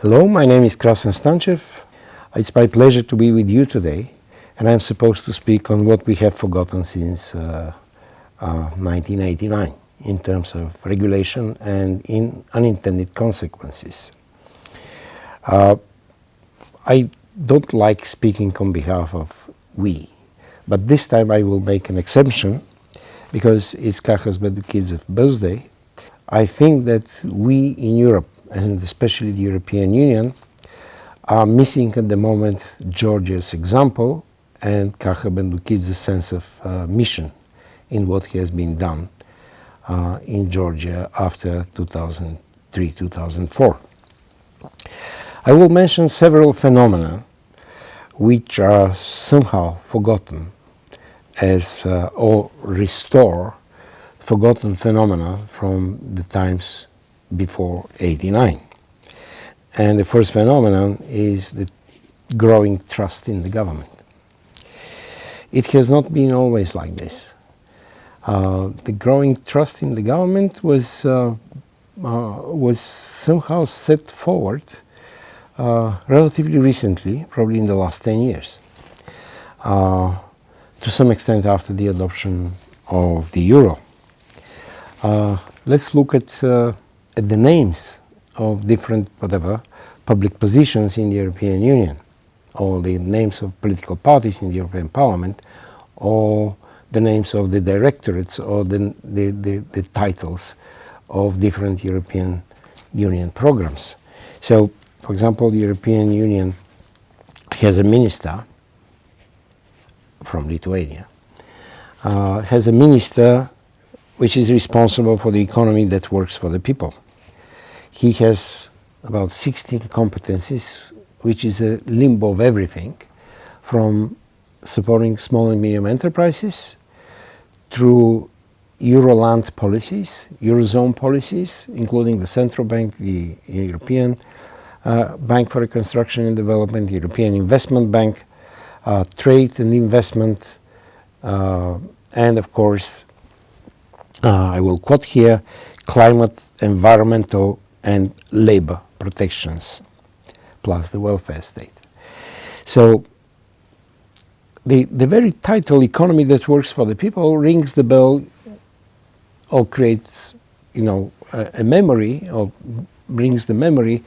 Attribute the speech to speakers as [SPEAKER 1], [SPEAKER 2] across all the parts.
[SPEAKER 1] Hello, my name is Krassen Stanchev. It's my pleasure to be with you today, and I'm supposed to speak on what we have forgotten since 1989 in terms of regulation and in unintended consequences. I don't like speaking on behalf of we, but this time I will make an exception because it's Kakha's Bendukidze's birthday. I think that we in Europe, and especially the European Union, are missing at the moment Georgia's example and Kakha Bendukidze's sense of mission in what has been done in Georgia after 2003-2004. I will mention several phenomena which are somehow forgotten as or restore forgotten phenomena from the times before '89. And the first phenomenon is the growing trust in the government. It has not been always like this. The growing trust in the government was somehow set forward relatively recently, probably in the last 10 years, to some extent after the adoption of the euro. Let's look at the names of different public positions in the European Union, or the names of political parties in the European Parliament, or the names of the directorates, or the titles of different European Union programs. So, for example, the European Union has a minister from Lithuania, has a minister which is responsible for the economy that works for the people. He has about 16 competencies, which is a limbo of everything, from supporting small and medium enterprises through Euroland policies, Eurozone policies, including the Central Bank, the European Bank for Reconstruction and Development, the European Investment Bank, trade and investment, and of course, I will quote here, climate, environmental, and labor protections, plus the welfare state. So the very title, economy that works for the people, rings the bell or creates, a memory, or brings the memory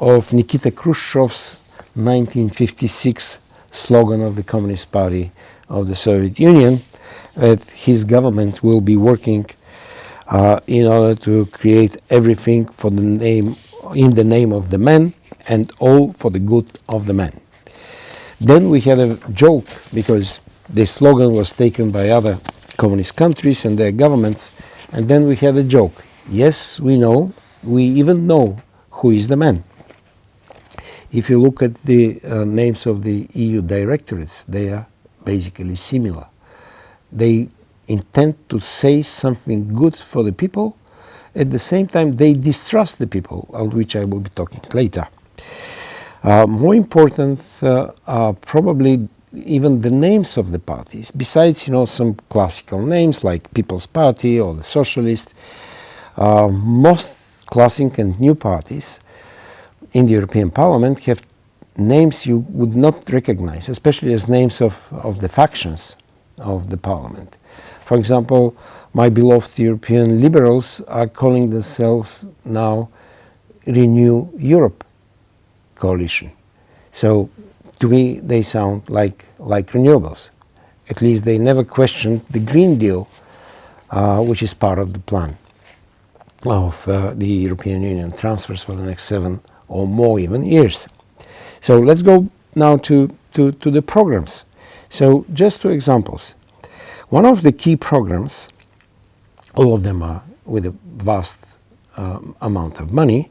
[SPEAKER 1] of Nikita Khrushchev's 1956 slogan of the Communist Party of the Soviet Union, that his government will be working in order to create everything in the name of the man, and all for the good of the man. Then we had a joke, because the slogan was taken by other communist countries and their governments, and then we had a joke. Yes, we even know who is the man. If you look at the names of the EU directorates, they are basically similar. They intend to say something good for the people. At the same time, they distrust the people, on which I will be talking later. More important are probably even the names of the parties. Besides, some classical names like People's Party or the Socialist, most classic and new parties in the European Parliament have names you would not recognize, especially as names of the factions of the Parliament. For example, my beloved European liberals are calling themselves now Renew Europe Coalition. So to me, they sound like renewables. At least they never questioned the Green Deal, which is part of the plan of the European Union transfers for the next 7 or more even years. So let's go now to the programs. So just 2 examples. One of the key programs, all of them are with a vast amount of money.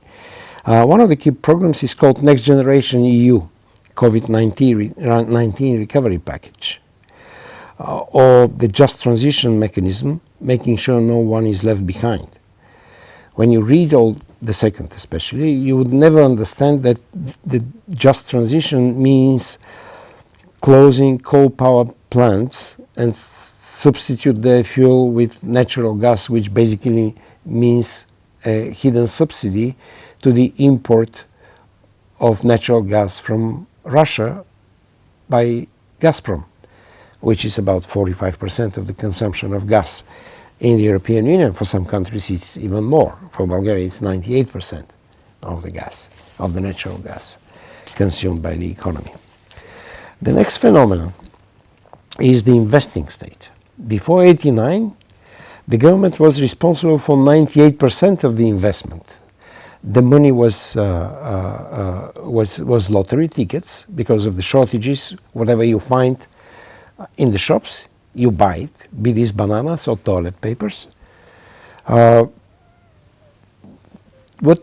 [SPEAKER 1] One of the key programs is called Next Generation EU COVID-19 Recovery Package, or the Just Transition Mechanism, making sure no one is left behind. When you read all the second especially, you would never understand that the just transition means closing coal power plants and substitute their fuel with natural gas, which basically means a hidden subsidy to the import of natural gas from Russia by Gazprom, which is about 45% of the consumption of gas in the European Union. For some countries it's even more. For Bulgaria it's 98% of the gas, of the natural gas consumed by the economy. The next phenomenon is the investing state. Before 89, the government was responsible for 98% of the investment. The money was lottery tickets because of the shortages. Whatever you find in the shops, you buy it, be these bananas or toilet papers. What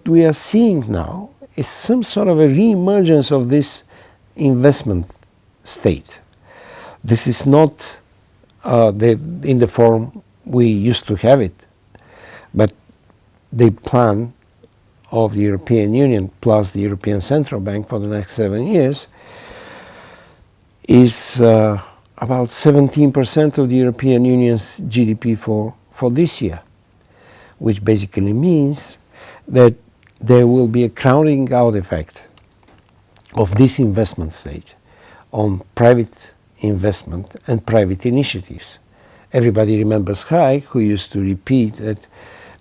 [SPEAKER 1] we are seeing now is some sort of a re-emergence of this investment state. This is not in the form we used to have it, but the plan of the European Union plus the European Central Bank for the next 7 years is about 17% of the European Union's GDP for this year, which basically means that there will be a crowding out effect of this investment state on private investment and private initiatives. Everybody remembers Hayek, who used to repeat that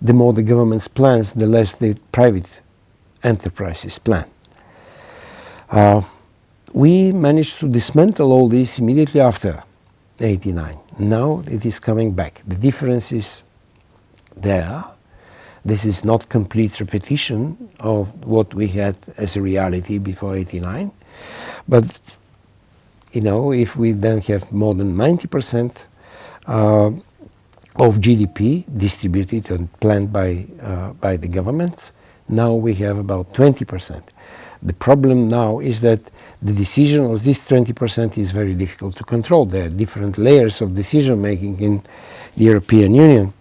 [SPEAKER 1] the more the government plans, the less the private enterprises plan. We managed to dismantle all this immediately after 89. Now it is coming back. The difference is there. This is not complete repetition of what we had as a reality before 89. But, you know, if we then have more than 90% of GDP distributed and planned by the governments, now we have about 20%. The problem now is that the decision of this 20% is very difficult to control. There are different layers of decision making in the European Union.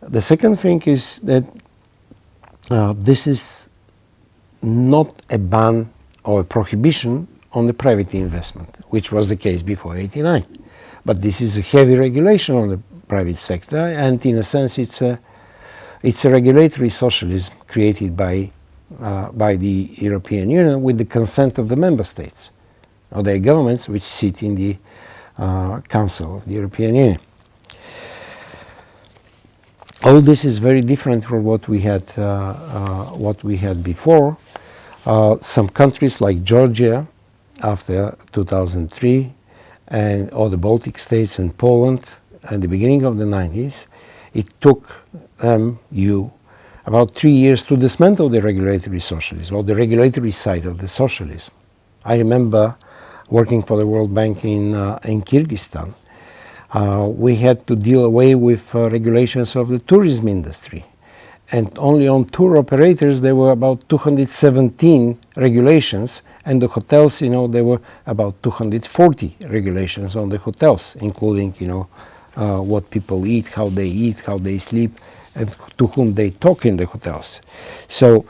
[SPEAKER 1] The second thing is that this is not a ban or a prohibition on the private investment, which was the case before 89. But this is a heavy regulation on the private sector, and in a sense it's a regulatory socialism created by the European Union with the consent of the member states or their governments, which sit in the Council of the European Union. All this is very different from what we had before. Some countries like Georgia, after 2003, or the Baltic states and Poland at the beginning of the 90s, it took about 3 years to dismantle the regulatory socialism, or the regulatory side of the socialism. I remember working for the World Bank in Kyrgyzstan. We had to deal away with regulations of the tourism industry. And only on tour operators there were about 217 regulations, and the hotels, you know, there were about 240 regulations on the hotels, including, you know, what people eat, how they sleep, and to whom they talk in the hotels. So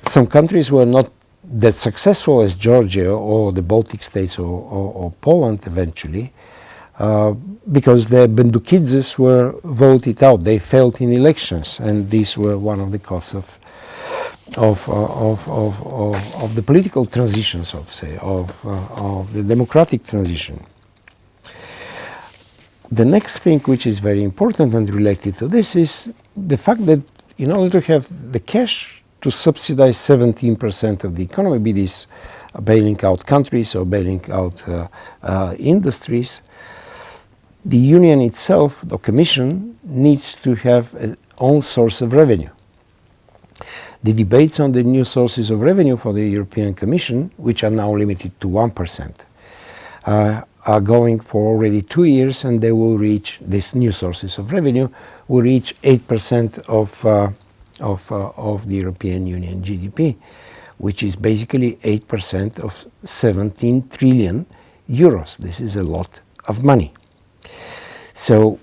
[SPEAKER 1] some countries were not that successful as Georgia or the Baltic states or Poland eventually, because the Bendukidzes were voted out. They failed in elections, and these were one of the causes of the political transition, so to say, of the democratic transition. The next thing which is very important and related to this is the fact that in order to have the cash to subsidize 17% of the economy, be this bailing out countries or bailing out industries, the Union itself, the Commission, needs to have its own source of revenue. The debates on the new sources of revenue for the European Commission, which are now limited to 1%, are going for already 2 years, and they will reach, these new sources of revenue will reach 8% of the European Union GDP, which is basically 8% of 17 trillion euros. This is a lot of money. So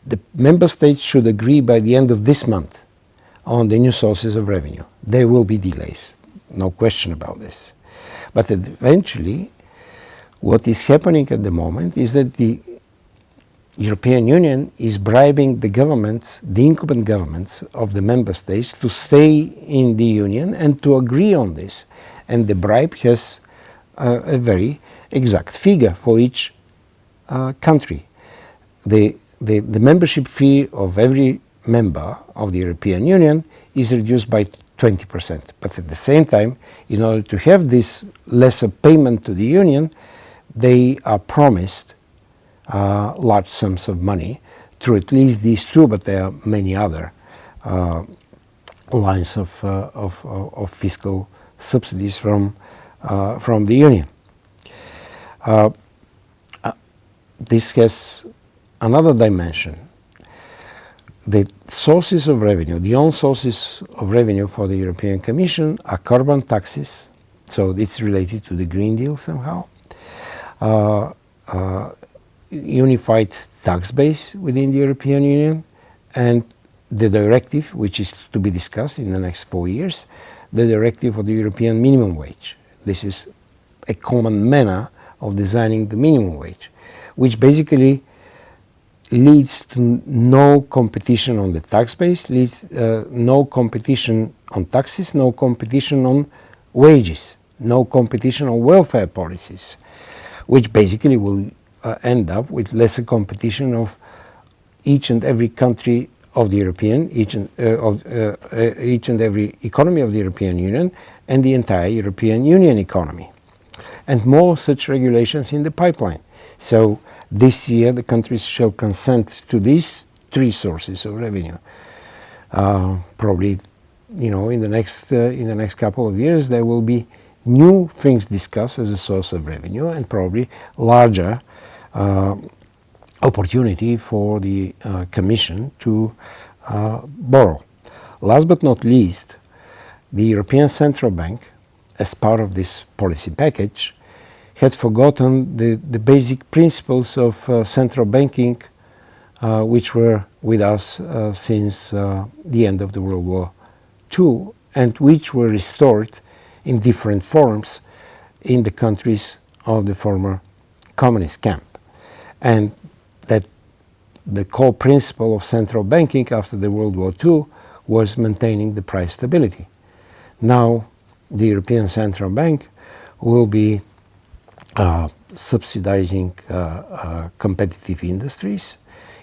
[SPEAKER 1] the member states should agree by the end of this month on the new sources of revenue. There will be delays, no question about this. But eventually, what is happening at the moment is that the European Union is bribing the governments, the incumbent governments of the member states to stay in the Union and to agree on this. And the bribe has a very exact figure for each country. The membership fee of every member of the European Union is reduced by 20%. But at the same time, in order to have this lesser payment to the Union, they are promised large sums of money through at least these two, but there are many other lines of fiscal subsidies from the Union. This has another dimension. The sources of revenue, the own sources of revenue for the European Commission are carbon taxes, so it's related to the Green Deal somehow. Unified tax base within the European Union, and the directive, which is to be discussed in the next 4 years, the directive of the European minimum wage. This is a common manner of designing the minimum wage, which basically leads to no competition on the tax base, leads no competition on taxes, no competition on wages, no competition on welfare policies, which basically will end up with lesser competition of each and every country of the European, each and every economy of the European Union, and the entire European Union economy. And more such regulations in the pipeline. So this year the countries shall consent to these three sources of revenue. Probably, in the next couple of years there will be new things discussed as a source of revenue, and probably larger opportunity for the Commission to borrow. Last but not least, the European Central Bank, as part of this policy package, had forgotten the basic principles of central banking, which were with us since the end of the World War II, and which were restored in different forms in the countries of the former communist camp. And that the core principle of central banking after the World War II was maintaining the price stability. Now the European Central Bank will be subsidizing competitive industries.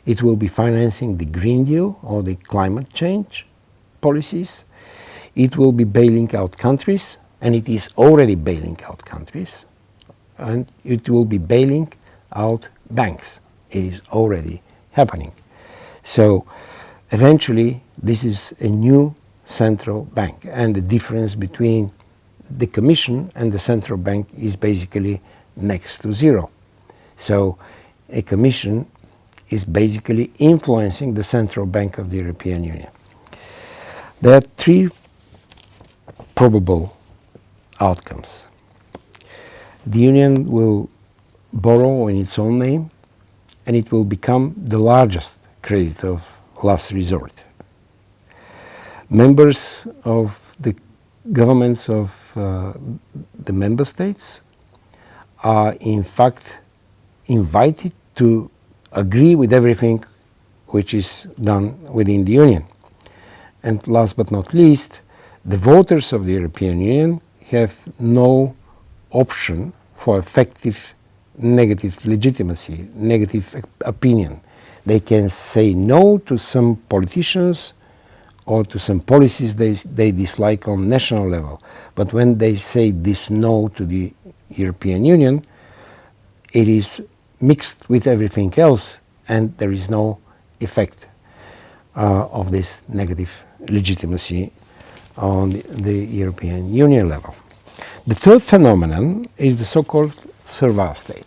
[SPEAKER 1] It will be financing the Green Deal or the climate change policies. It will be bailing out countries, and it is already bailing out countries, and it will be bailing out banks. It is already happening. So eventually this is a new central bank, and the difference between the Commission and the central bank is basically next to zero. So a Commission is basically influencing the central bank of the European Union. There are three probable outcomes. The Union will borrow in its own name, and it will become the largest credit of last resort. Members of the governments of the member states are in fact invited to agree with everything which is done within the Union. And last but not least, the voters of the European Union have no option for effective negative legitimacy, negative opinion. They can say no to some politicians or to some policies they dislike on national level. But when they say this no to the European Union, it is mixed with everything else, and there is no effect of this negative legitimacy on the European Union level. The third phenomenon is the so-called servile state.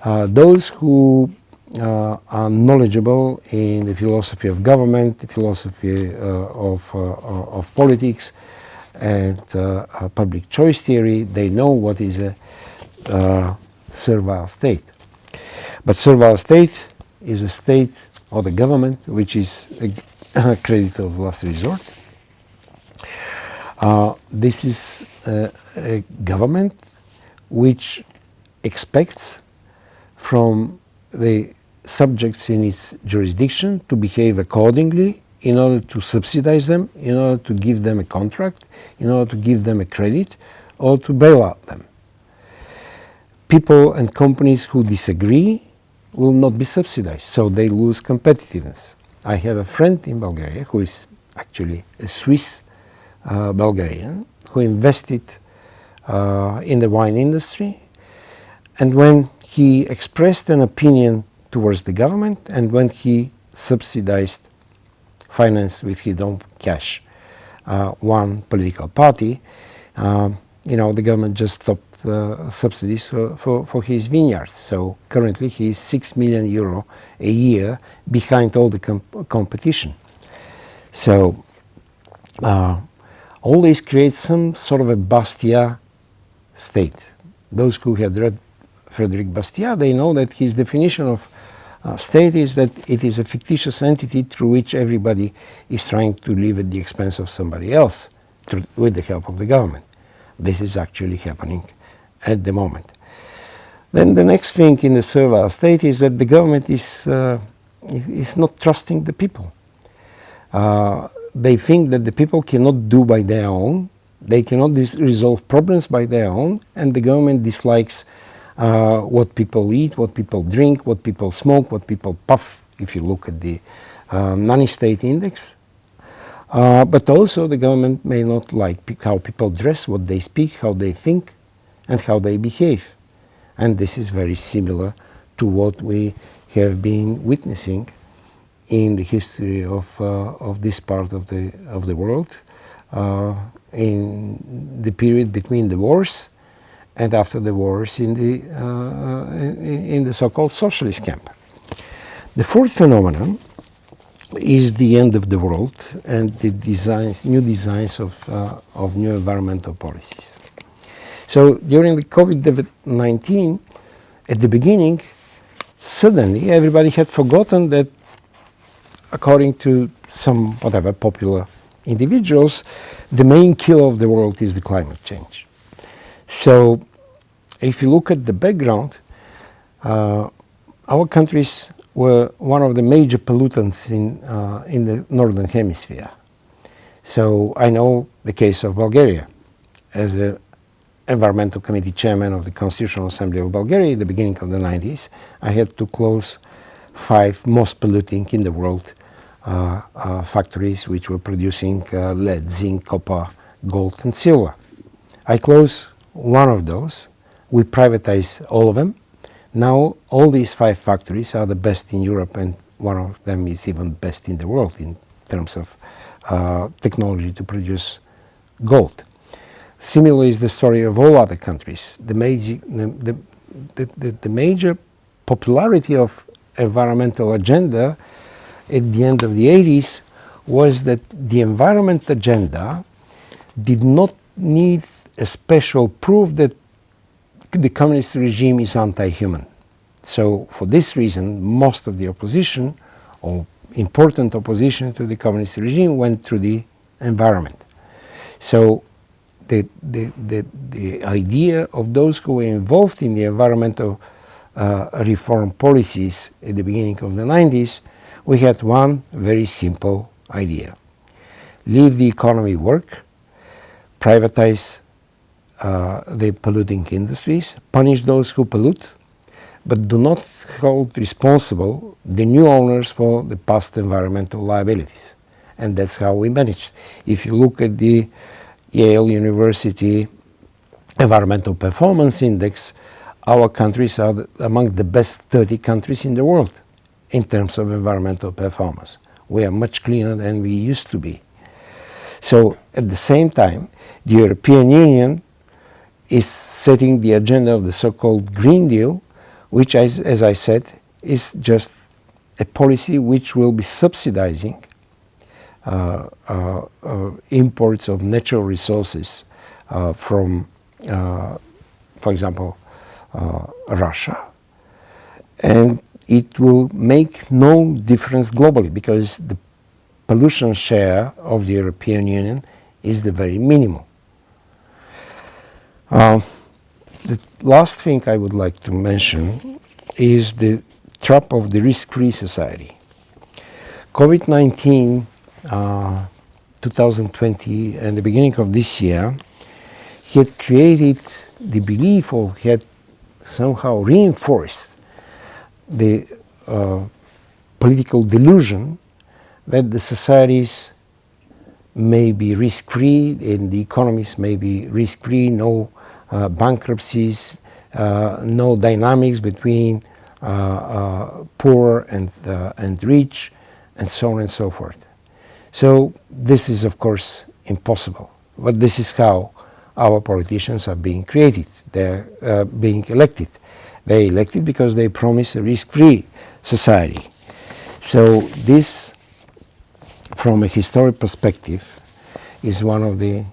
[SPEAKER 1] Those who are knowledgeable in the philosophy of government, the philosophy of politics, and public choice theory, they know what is a servile state. But servile state is a state or the government which is a credit of last resort. This is a government which expects from the subjects in its jurisdiction to behave accordingly in order to subsidize them, in order to give them a contract, in order to give them a credit, or to bail out them. People and companies who disagree will not be subsidized, so they lose competitiveness. I have a friend in Bulgaria who is actually a Swiss Bulgarian who invested in the wine industry, and when he expressed an opinion towards the government and when he subsidized, financed with his own cash, one political party, the government just stopped subsidies for his vineyards. So currently he is €6 million a year behind all the competition. So all this creates some sort of a Bastiat state. Those who had read Frederick Bastiat, they know that his definition of state is that it is a fictitious entity through which everybody is trying to live at the expense of somebody else with the help of the government. This is actually happening at the moment. Then the next thing in the servile state is that the government is not trusting the people. They think that the people cannot do by their own, they cannot resolve problems by their own, and the government dislikes what people eat, what people drink, what people smoke, what people puff, if you look at the nanny state index. But also the government may not like how people dress, what they speak, how they think, and how they behave. And this is very similar to what we have been witnessing in the history of this part of the world, in the period between the wars and after the wars in the so-called socialist camp. The fourth phenomenon is the end of the world and the new designs of new environmental policies. So during the COVID-19, at the beginning, suddenly everybody had forgotten that, according to some popular individuals, the main killer of the world is the climate change. So if you look at the background, our countries were one of the major pollutants in the northern hemisphere. So I know the case of Bulgaria. As an environmental committee chairman of the Constitutional Assembly of Bulgaria in the beginning of the 90s, I had to close 5 most polluting in the world factories which were producing lead, zinc, copper, gold and silver. I closed one of those. We privatized all of them. Now all these 5 factories are the best in Europe, and one of them is even best in the world in terms of technology to produce gold. Similar is the story of all other countries. The major popularity of environmental agenda at the end of the 80s was that the environment agenda did not need a special proof that the communist regime is anti-human. So for this reason, most of the opposition, or important opposition to the communist regime, went through the environment. So the idea of those who were involved in the environmental reform policies at the beginning of the 90s, we had one very simple idea. Leave the economy work, privatize the polluting industries, punish those who pollute, but do not hold responsible the new owners for the past environmental liabilities. And that's how we managed. If you look at the Yale University Environmental Performance Index, our countries are among the best 30 countries in the world in terms of environmental performance. We are much cleaner than we used to be. So at the same time, the European Union is setting the agenda of the so-called Green Deal, which, as I said, is just a policy which will be subsidizing imports of natural resources from, for example, Russia. And it will make no difference globally because the pollution share of the European Union is the very minimum. The last thing I would like to mention is the trap of the risk-free society. COVID-19, 2020, and the beginning of this year, had created the belief, or had somehow reinforced the political delusion that the societies may be risk-free and the economies may be risk-free, no bankruptcies, no dynamics between poor and rich, and so on and so forth. So this is, of course, impossible. But this is how our politicians are being created. They're being elected. They're elected because they promise a risk-free society. So this, from a historic perspective, is one of the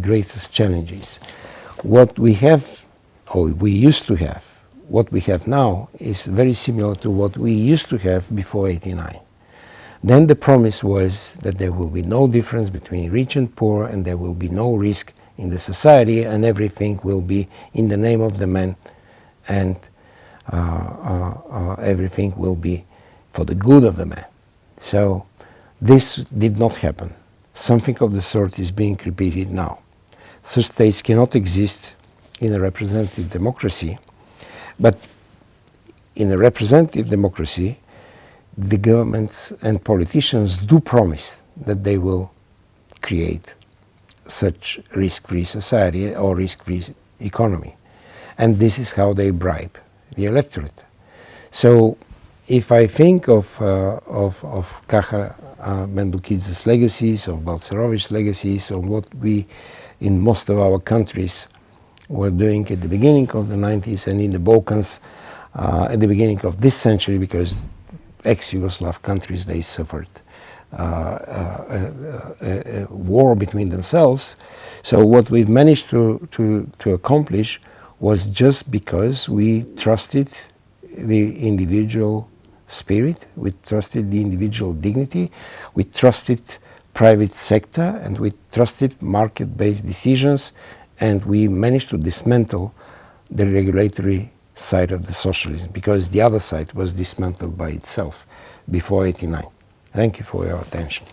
[SPEAKER 1] greatest challenges. What we have, or we used to have, what we have now is very similar to what we used to have before '89. Then the promise was that there will be no difference between rich and poor, and there will be no risk in the society, and everything will be in the name of the man, and everything will be for the good of the man. So this did not happen. Something of the sort is being repeated now. Such states cannot exist in a representative democracy, but in a representative democracy, the governments and politicians do promise that they will create such risk-free society or risk-free economy. And this is how they bribe the electorate. So if I think of Kakha Bendukidze's legacies, of Balcerovich's legacies, of what we in most of our countries were doing at the beginning of the 90s and in the Balkans at the beginning of this century, because ex-Yugoslav countries, they suffered a war between themselves. So what we've managed to accomplish was just because we trusted the individual spirit, we trusted the individual dignity, we trusted private sector, and we trusted market-based decisions, and we managed to dismantle the regulatory side of the socialism, because the other side was dismantled by itself before '89. Thank you for your attention.